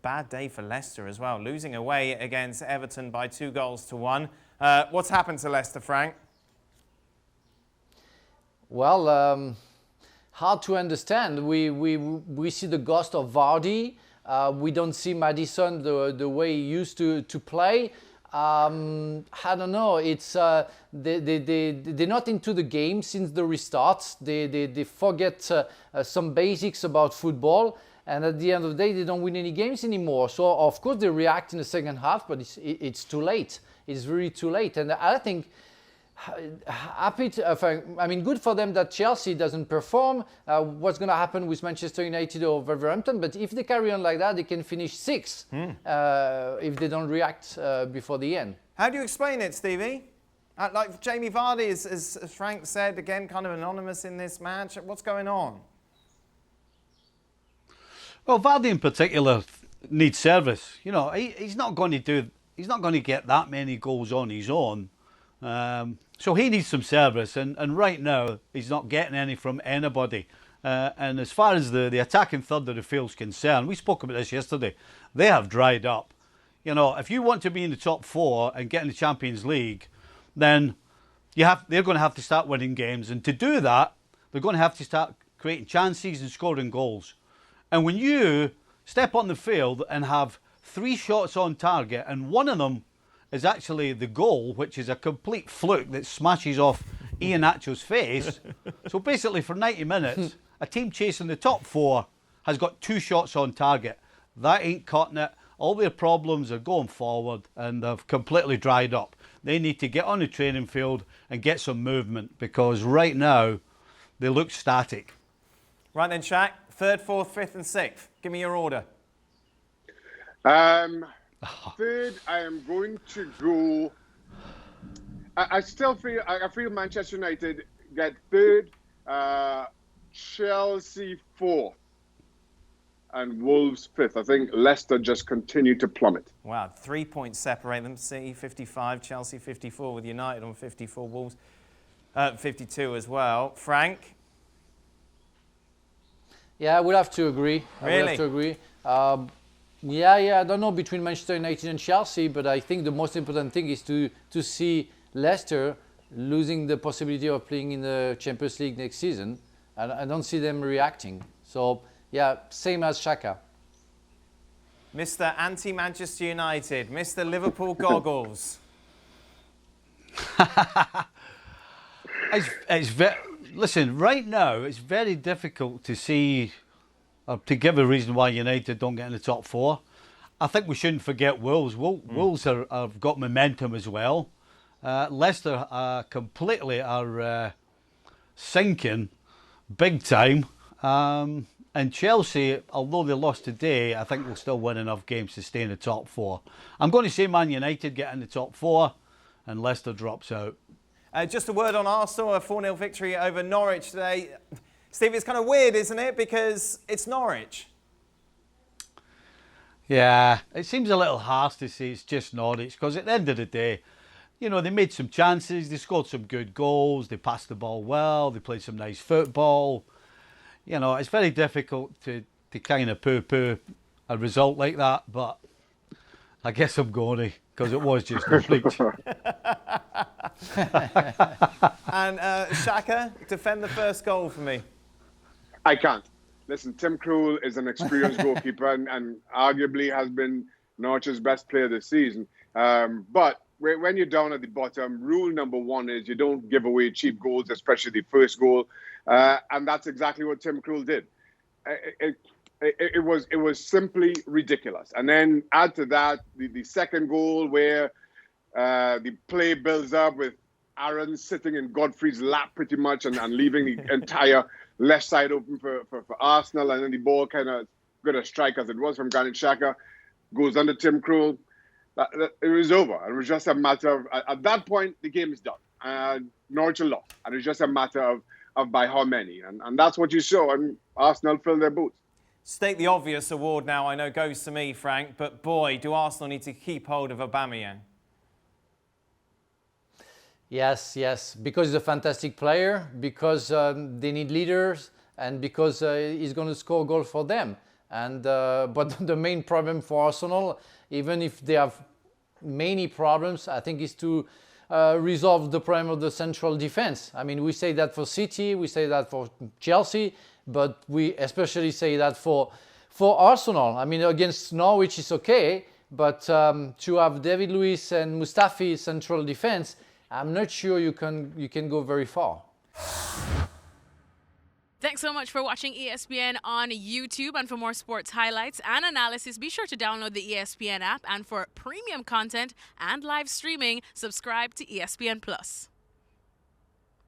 bad day for Leicester as well, losing away against Everton by 2-1. What's happened to Leicester, Frank? Well, hard to understand. We see the ghost of Vardy. We don't see Maddison the way he used to play. I don't know. It's they're not into the game since the restart. They forget some basics about football, and at the end of the day, they don't win any games anymore. So of course they react in the second half, but it's too late. It's really too late, and I think. Good for them that Chelsea doesn't perform. What's going to happen with Manchester United or Wolverhampton? But if they carry on like that, they can finish 6th if they don't react before the end. How do you explain it, Stevie? Like Jamie Vardy, as Frank said, again, kind of anonymous in this match. What's going on? Well, Vardy in particular needs service. You know, he's not going to get that many goals on his own. So he needs some service, and right now he's not getting any from anybody. And as far as the attacking third of the field's concerned, we spoke about this yesterday, they have dried up. You know, if you want to be in the top 4 and get in the Champions League, then they're going to have to start winning games. And to do that, they're going to have to start creating chances and scoring goals. And when you step on the field and have 3 shots on target, and one of them is actually the goal, which is a complete fluke that smashes off Iheanacho's face. So basically for 90 minutes, a team chasing the top 4 has got 2 shots on target. That ain't cutting it. All their problems are going forward and they've completely dried up. They need to get on the training field and get some movement, because right now they look static. Right then, Shaq, 3rd, 4th, 5th and 6th. Give me your order. Third, I am going to go. I feel Manchester United get 3rd, Chelsea 4th, and Wolves 5th. I think Leicester just continue to plummet. Wow, 3 points separate them. City 55, Chelsea 54, with United on 54, Wolves 52 as well. Frank? Yeah, I would have to agree. Really? I would have to agree. Yeah, I don't know between Manchester United and Chelsea, but I think the most important thing is to see Leicester losing the possibility of playing in the Champions League next season. I don't see them reacting. So, yeah, same as Shaka. Mr. Anti-Manchester United, Mr. Liverpool Goggles. Listen, right now, it's very difficult to see, to give a reason why United don't get in the top 4. I think we shouldn't forget Wolves. Wolves have got momentum as well. Leicester completely are sinking big time. And Chelsea, although they lost today, I think will still win enough games to stay in the top 4. I'm going to say Man United get in the top 4 and Leicester drops out. Just a word on Arsenal, a 4-0 victory over Norwich today. Steve, it's kind of weird, isn't it? Because it's Norwich. Yeah, it seems a little harsh to say it's just Norwich, because at the end of the day, you know, they made some chances, they scored some good goals, they passed the ball well, they played some nice football. You know, it's very difficult to kind of poo-poo a result like that, but I guess I'm going to, because it was just Norwich. And Shaka, defend the first goal for me. I can't. Listen, Tim Krul is an experienced goalkeeper and arguably has been Norwich's best player this season. But when you're down at the bottom, rule number 1 is you don't give away cheap goals, especially the first goal. And that's exactly what Tim Krul did. It was simply ridiculous. And then add to that the second goal where the play builds up with Aaron sitting in Godfrey's lap pretty much and leaving the entire left side open for Arsenal. And then the ball kind of got a strike as it was from Granit Xhaka, goes under Tim Krul. It was over. It was just a matter of, at that point, the game is done. Norwich lost. And it's just a matter of by how many. And that's what you saw. And Arsenal filled their boots. State the obvious award now, I know, goes to me, Frank. But boy, do Arsenal need to keep hold of Aubameyang. Yes, because he's a fantastic player, because they need leaders, and because he's going to score goals for them. And but the main problem for Arsenal, even if they have many problems, I think, is to resolve the problem of the central defense. I mean, we say that for City, we say that for Chelsea, but we especially say that for Arsenal. I mean, against Norwich is okay, but to have David Luiz and Mustafi central defense, I'm not sure you can go very far. Thanks so much for watching ESPN on YouTube. And for more sports highlights and analysis, be sure to download the ESPN app. And for premium content and live streaming, subscribe to ESPN Plus.